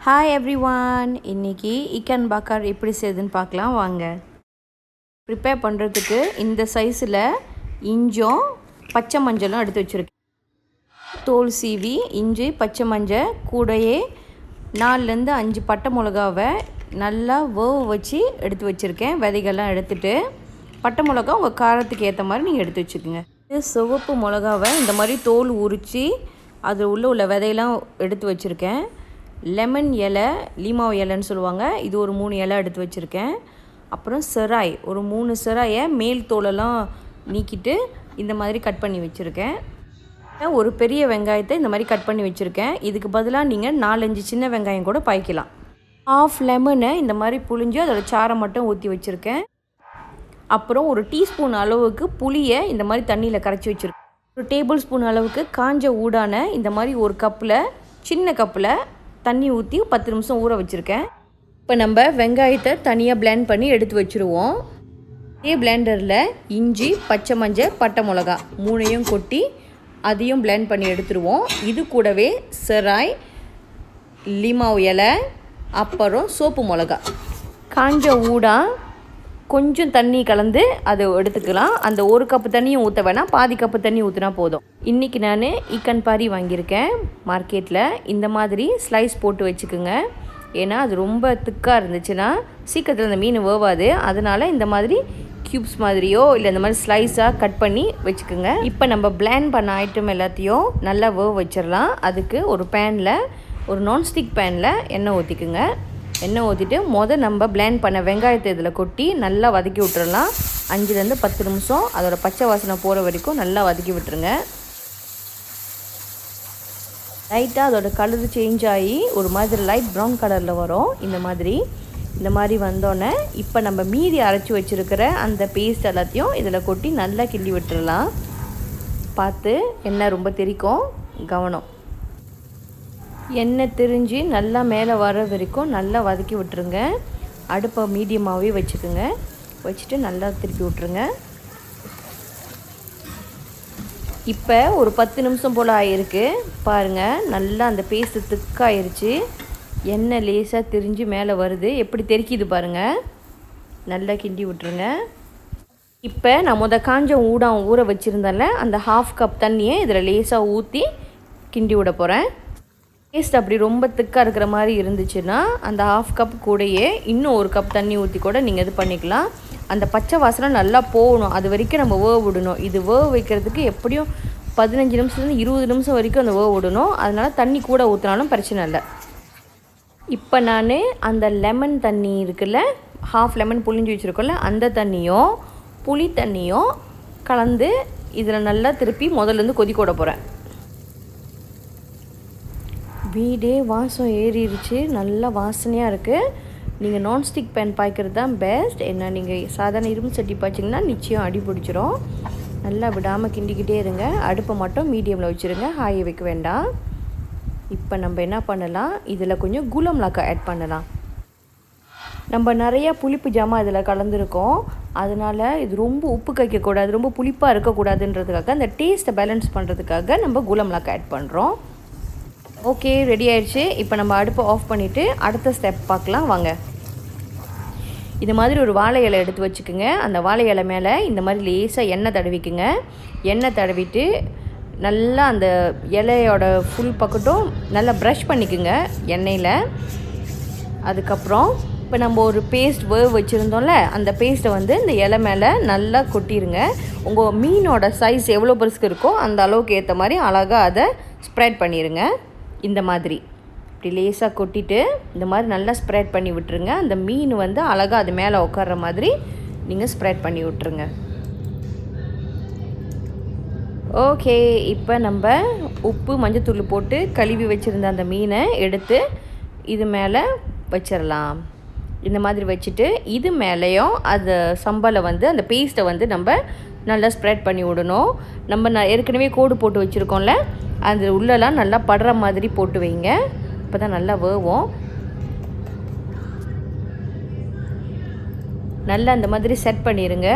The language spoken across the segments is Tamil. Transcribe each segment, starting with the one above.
ஹாய் எவ்ரிவான், இன்றைக்கி இக்கன் பாக்கர் எப்படி செய்யுதுன்னு பார்க்கலாம் வாங்க. ப்ரிப்பேர் பண்ணுறதுக்கு இந்த சைஸில் இஞ்சும் பச்சை மஞ்சளும் எடுத்து வச்சுருக்கேன். தோல் சீவி இஞ்சி பச்சை மஞ்சள் கூடையே 4லேருந்து 5 பட்டை மிளகாவை நல்லா வேக வச்சு எடுத்து வச்சுருக்கேன். விதைகள்லாம் எடுத்துகிட்டு பட்டை மிளகா உங்கள் காரத்துக்கு ஏற்ற மாதிரி நீங்கள் எடுத்து வச்சுக்கோங்க. சிவப்பு மிளகாவை இந்த மாதிரி தோல் உரித்து அது உள்ள விதையெல்லாம் எடுத்து வச்சுருக்கேன். லெமன் இலை, லீமாவு இலைன்னு சொல்லுவாங்க, இது ஒரு 3 இலை எடுத்து வச்சுருக்கேன். அப்புறம் செராய், ஒரு 3 செராயை மேல் தோலெல்லாம் நீக்கிட்டு இந்த மாதிரி கட் பண்ணி வச்சுருக்கேன். ஒரு பெரிய வெங்காயத்தை இந்த மாதிரி கட் பண்ணி வச்சுருக்கேன். இதுக்கு பதிலாக நீங்கள் 4-5 சின்ன வெங்காயம் கூட பாய்க்கலாம். 1/2 லெமனை இந்த மாதிரி புழிஞ்சு அதோட சாரை மட்டும் ஊற்றி வச்சுருக்கேன். அப்புறம் ஒரு டீஸ்பூன் அளவுக்கு புளியை இந்த மாதிரி தண்ணியில் கரைச்சி வச்சுருக்கேன். ஒரு டேபிள் ஸ்பூன் அளவுக்கு காஞ்ச ஊடான இந்த மாதிரி ஒரு கப்பில், சின்ன கப்பில் தண்ணி ஊற்றி 10 நிமிஷம் ஊற வச்சுருக்கேன். இப்போ நம்ம வெங்காயத்தை தனியாக பிளெண்ட் பண்ணி எடுத்து வச்சுருவோம். இதே பிளெண்டரில் இஞ்சி பச்சை மஞ்சள் பட்டை மிளகா 3ஐயும் கொட்டி அதையும் பிளெண்ட் பண்ணி எடுத்துருவோம். இது கூடவே செராய், லீமாவு இலை, அப்புறம் சோப்பு மிளகா, காஞ்ச ஊடா கொஞ்சம் தண்ணி கலந்து அதை எடுத்துக்கலாம். அந்த 1 கப்பு தண்ணியும் ஊற்ற வேணாம், பாதி கப்பு தண்ணி ஊற்றினா போதும். இன்றைக்கி நான் இக்கன் பாரி வாங்கியிருக்கேன் மார்க்கெட்டில். இந்த மாதிரி ஸ்லைஸ் போட்டு வச்சுக்கோங்க. ஏன்னா அது ரொம்ப திக்காக இருந்துச்சுன்னா சீக்கிரத்தில் அந்த மீன் வேவாது. அதனால் இந்த மாதிரி க்யூப்ஸ் மாதிரியோ இல்லை இந்த மாதிரி ஸ்லைஸாக கட் பண்ணி வச்சுக்கோங்க. இப்போ நம்ம பிளெண்ட் பண்ண ஐட்டம் எல்லாத்தையும் நல்லா வேவ வச்சிடலாம். அதுக்கு ஒரு பேனில், ஒரு நான்ஸ்டிக் பேனில் எண்ணெய் ஊற்றிக்குங்க. எண்ணெய் ஊற்றிட்டு நம்ம பிளெண்ட் பண்ண வெங்காயத்தை இதில் கொட்டி நல்லா வதக்கி விட்டுறலாம். 5லேருந்து 10 நிமிஷம் அதோட பச்சை வாசனை போகிற வரைக்கும் நல்லா வதக்கி விட்டுருங்க. லைட்டாக அதோட கலர் சேஞ்ச் ஆகி ஒரு மாதிரி லைட் ப்ரௌன் கலரில் வரும். இந்த மாதிரி வந்தோடனே இப்போ நம்ம மீதி அரைச்சி வச்சுருக்கிற அந்த பேஸ்ட் எல்லாத்தையும் இதில் கொட்டி நல்லா கிண்டி விட்டுறலாம். பார்த்து எண்ணெய் ரொம்ப தெறிக்கும், கவனம். எண்ணெய் திரிஞ்சு நல்லா மேலே வர வரைக்கும் நல்லா வதக்கி விட்டுருங்க. அடுப்பை மீடியமாகவே வச்சுக்கோங்க. வச்சுட்டு நல்லா திருப்பி விட்ருங்க. இப்போ ஒரு 10 நிமிஷம் போல் ஆகிருக்கு பாருங்கள். நல்லா அந்த பேஸ்ட்டு திக்காயிருச்சு. எண்ணெய் லேசாக திரிஞ்சு மேலே வருது. எப்படி தெறிக்கிது பாருங்கள். நல்லா கிண்டி விட்ருங்க. இப்போ நான் காஞ்ச ஊற வச்சுருந்தேன்ல, அந்த 1/2 கப் தண்ணியை இதில் லேசாக ஊற்றி கிண்டி விட போகிறேன். டேஸ்ட் அப்படி ரொம்ப திக்காக இருக்கிற மாதிரி இருந்துச்சுன்னா அந்த 1/2 கப் கூடையே இன்னும் 1 கப் தண்ணி ஊற்றி கூட நீங்கள் இது பண்ணிக்கலாம். அந்த பச்சை வாசனை நல்லா போகணும், அது வரைக்கும் நம்ம வேவ விடணும். இது வேவ வைக்கிறதுக்கு எப்படியும் 15 நிமிஷத்துலேருந்து 20 நிமிஷம் வரைக்கும் அந்த வேவ விடணும். அதனால் தண்ணி கூட ஊற்றினாலும் பிரச்சனை இல்லை. இப்போ நான் அந்த லெமன் தண்ணி இருக்குல்ல, 1/2 லெமன் புழிஞ்சு வச்சுருக்கோம்ல, அந்த தண்ணியும் புளி தண்ணியும் கலந்து இதில் நல்லா திருப்பி முதல்லேருந்து கொதிக்க விட போகிறேன். வீடே வாசம் ஏறிடுச்சு, நல்லா வாசனையாக இருக்குது. நீங்கள் நான்ஸ்டிக் பேன் பாய்க்கிறது தான் பெஸ்ட். என்ன நீங்கள் சாதாரண இரும்பு சட்டி பாய்ச்சிங்கன்னா நிச்சயம் அடி பிடிச்சிரும். நல்லா விடாமல் கிண்டிக்கிட்டே இருங்க. அடுப்பை மட்டும் மீடியமில் வச்சுருங்க, ஹாயை வைக்க வேண்டாம். இப்போ நம்ம என்ன பண்ணலாம், இதில் கொஞ்சம் குலா மிளகா ஆட் பண்ணலாம். நம்ம நிறையா புளிப்பு ஜாமான் இதில் கலந்துருக்கோம். அதனால் இது ரொம்ப உப்பு கைக்கக்கூடாது, ரொம்ப புளிப்பாக இருக்கக்கூடாதுன்றதுக்காக, அந்த டேஸ்ட்டை பேலன்ஸ் பண்ணுறதுக்காக நம்ம குலா மிளகா ஆட் பண்ணுறோம். ஓகே, ரெடி ஆயிடுச்சு. இப்போ நம்ம அடுப்பை ஆஃப் பண்ணிவிட்டு அடுத்த ஸ்டெப் பார்க்கலாம் வாங்க. இது மாதிரி ஒரு வாழை இலை எடுத்து வச்சுக்கோங்க. அந்த வாழை இலை மேலே இந்த மாதிரி லேசாக எண்ணெய் தடவிக்குங்க. எண்ணெய் தடவிட்டு நல்லா அந்த இலையோட ஃபுல் பக்கட்டும் நல்லா ப்ரஷ் பண்ணிக்குங்க எண்ணெயில். அதுக்கப்புறம் இப்போ நம்ம ஒரு பேஸ்ட் வச்சுருந்தோம்ல, அந்த பேஸ்ட்டை இந்த இலை மேலே நல்லா கொட்டிடுங்க. உங்கள் மீனோட சைஸ் எவ்வளோ பெருசுக்கு இருக்கோ அந்த அளவுக்கு ஏற்ற மாதிரி அழகாக அதை ஸ்ப்ரெட் பண்ணிடுங்க. இந்த மாதிரி இப்படி லேசாக கொட்டிட்டு இந்த மாதிரி நல்லா ஸ்ப்ரெட் பண்ணி விட்டுருங்க. அந்த மீன் அழகாக அது மேலே உட்கார்ற மாதிரி நீங்கள் ஸ்ப்ரெட் பண்ணி விட்டுருங்க. ஓகே, இப்போ நம்ம உப்பு மஞ்சத்தூள் போட்டு கழுவி வச்சுருந்த அந்த மீனை எடுத்து இது மேலே வச்சிடலாம். இந்த மாதிரி வச்சுட்டு இது மேலேயும் அந்த சம்பலை அந்த பேஸ்ட்டை நம்ம நல்லா ஸ்ப்ரெட் பண்ணி விடணும். நம்ம ஏற்கனவே கோடு போட்டு வச்சுருக்கோம்ல, அந்த உள்ளெல்லாம் நல்லா படுற மாதிரி போட்டு வைங்க. இப்போ தான் நல்லா வேவும். நல்லா அந்த மாதிரி செட் பண்ணிடுங்க.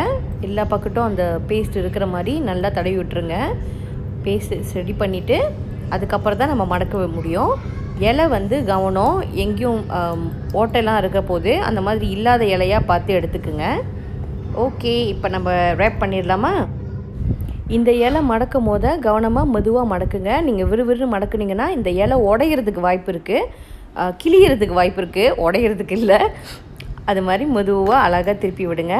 எல்லா பக்கட்டும் அந்த பேஸ்ட் இருக்கிற மாதிரி நல்லா தடவி விட்டுருங்க. பேஸ்ட் ரெடி பண்ணிவிட்டு அதுக்கப்புறம் தான் நம்ம மடக்க முடியும். இலை வந்து கவனம், எங்கேயும் ஓட்டைலாம் இருக்க போது அந்த மாதிரி இல்லாத இலையாக பார்த்து எடுத்துக்குங்க. ஓகே, இப்போ நம்ம ரேப் பண்ணிடலாமா? இந்த இலை மடக்கும் போது கவனமாக மெதுவாக மடக்குங்க. நீங்கள் விறுவிறுன்னு மடக்குனீங்கன்னா இந்த இலை உடையிறதுக்கு வாய்ப்பு இருக்குது, கிளியறதுக்கு வாய்ப்பு இருக்குது, உடையிறதுக்கு இல்லை. அது மாதிரி மெதுவாக அழகாக திருப்பி விடுங்க.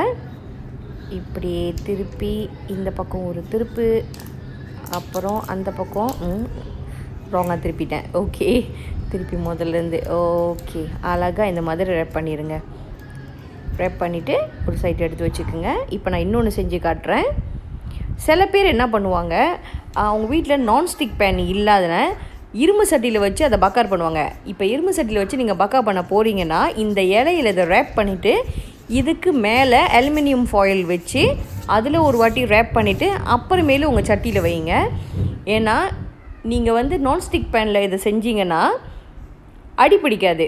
இப்படியே திருப்பி இந்த பக்கம் ஒரு திருப்பு, அப்புறம் அந்த பக்கம் ராங்காக திருப்பிட்டேன். ஓகே, திருப்பி முதல்லேருந்து. ஓகே, அழகாக இந்த மாதிரி ரேப் பண்ணிடுங்க. ரேப் பண்ணிவிட்டு ஒரு சைட் எடுத்து வச்சுக்கோங்க. இப்போ நான் இன்னொன்று செஞ்சு காட்டுறேன். சில பேர் என்ன பண்ணுவாங்க, அவங்க வீட்டில் நான்ஸ்டிக் பேன் இல்லாதன இரும்பு சட்டியில் வச்சு அதை பக்கார் பண்ணுவாங்க. இப்போ இரும்பு சட்டியில் வச்சு நீங்கள் பக்கார் பண்ண போகிறீங்கன்னா இந்த இலையில் இதை ரேப் பண்ணிவிட்டு இதுக்கு மேலே அலுமினியம் ஃபாயில் வச்சு அதில் ஒரு வாட்டி ரேப் பண்ணிவிட்டு அப்புறமேலும் உங்கள் சட்டியில் வைங்க. ஏன்னா நீங்கள் வந்து நான்ஸ்டிக் பேனில் இதை செஞ்சீங்கன்னா அடி பிடிக்காது.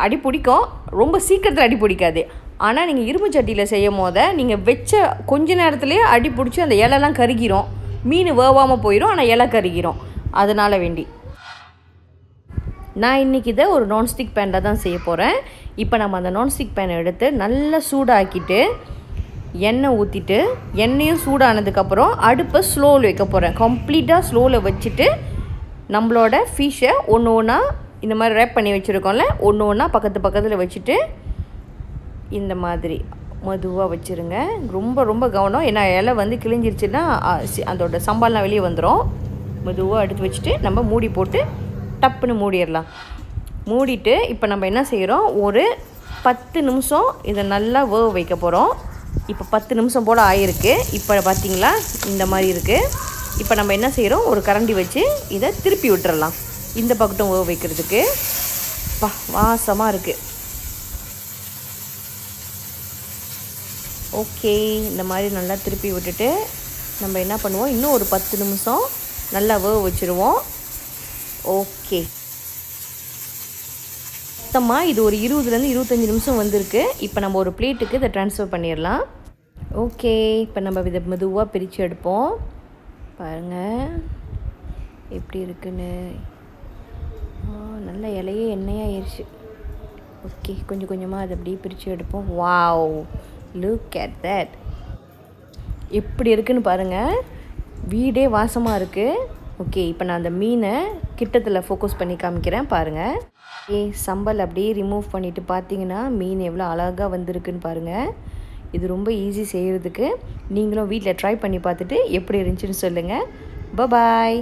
அடி பிடிக்கும், ரொம்ப சீக்கிரத்தில் அடி பிடிக்காது. ஆனால் நீங்கள் இரும்பு சட்டியில் செய்யும் போது நீங்கள் வச்ச கொஞ்ச நேரத்துலேயே அடி பிடிச்சி அந்த இலைலாம் கருகிரும். மீன் வேவாமல் போயிடும், ஆனால் இலை கருகிரும். அதனால் வேண்டி நான் இன்றைக்கி இதை ஒரு நான்ஸ்டிக் பேனில் தான் செய்ய போகிறேன். இப்போ நம்ம அந்த நான்ஸ்டிக் பேனை எடுத்து நல்லா சூடாக்கிட்டு எண்ணெய் ஊற்றிட்டு, எண்ணெயும் சூடானதுக்கப்புறம் அடுப்பை ஸ்லோவில் வைக்க போகிறேன். கம்ப்ளீட்டாக ஸ்லோவில் வச்சுட்டு நம்மளோட ஃபிஷ்ஷை ஒன்று ஒன்றா இந்த மாதிரி ரேப் பண்ணி வச்சுருக்கோம்ல, ஒன்று ஒன்றா பக்கத்தில் வச்சுட்டு இந்த மாதிரி மெதுவாக வச்சுருங்க. ரொம்ப ரொம்ப கவனம், ஏன்னா இலை வந்து கிழிஞ்சிருச்சுன்னா அதோட சம்பால்லாம் வெளியே வந்துடும். மெதுவாக எடுத்து வச்சுட்டு நம்ம மூடி போட்டு டப்புன்னு மூடிடலாம். மூடிட்டு இப்போ நம்ம என்ன செய்கிறோம், ஒரு 10 நிமிஷம் இதை நல்லா வேக வைக்க போகிறோம். இப்போ 10 நிமிஷம் போல் ஆகிருக்கு. இப்போ பார்த்திங்களா இந்த மாதிரி இருக்குது. இப்போ நம்ம என்ன செய்கிறோம், ஒரு கரண்டி வச்சு இதை திருப்பி விட்டுறலாம். இந்த பக்கட்டும் வேக வைக்கிறதுக்கு வாசமாக இருக்குது. ஓகே, இந்த மாதிரி நல்லா திருப்பி விட்டுட்டு நம்ம என்ன பண்ணுவோம், இன்னும் ஒரு 10 நிமிஷம் நல்லா வேக வச்சுருவோம். ஓகே, மொத்தமாக இது ஒரு 20லேருந்து 25 நிமிஷம் வந்திருக்கு. இப்போ நம்ம ஒரு பிளேட்டுக்கு இதை ட்ரான்ஸ்ஃபர் பண்ணிடலாம். ஓகே, இப்போ நம்ம இதை மெதுவாக பிரித்து எடுப்போம். பாருங்கள் எப்படி இருக்குன்னு. நல்ல இலையே எண்ணெயாக ஆயிடுச்சு. ஓகே, கொஞ்சம் கொஞ்சமாக அதை அப்படியே பிரித்து எடுப்போம். வாவ், லுக் அட் தட், எப்படி இருக்குன்னு பாருங்கள். வீடே வாசமாக இருக்குது. ஓகே, இப்போ நான் அந்த மீனை கிட்டத்தில் ஃபோக்கஸ் பண்ணி காமிக்கிறேன் பாருங்கள். சம்பல் அப்படியே ரிமூவ் பண்ணிவிட்டு பார்த்தீங்கன்னா மீன் எவ்வளோ அழகாக வந்திருக்குன்னு பாருங்கள். இது ரொம்ப ஈஸி செய்கிறதுக்கு. நீங்களும் வீட்டில் ட்ரை பண்ணி பார்த்துட்டு எப்படி இருந்துச்சுன்னு சொல்லுங்கள். பாய்.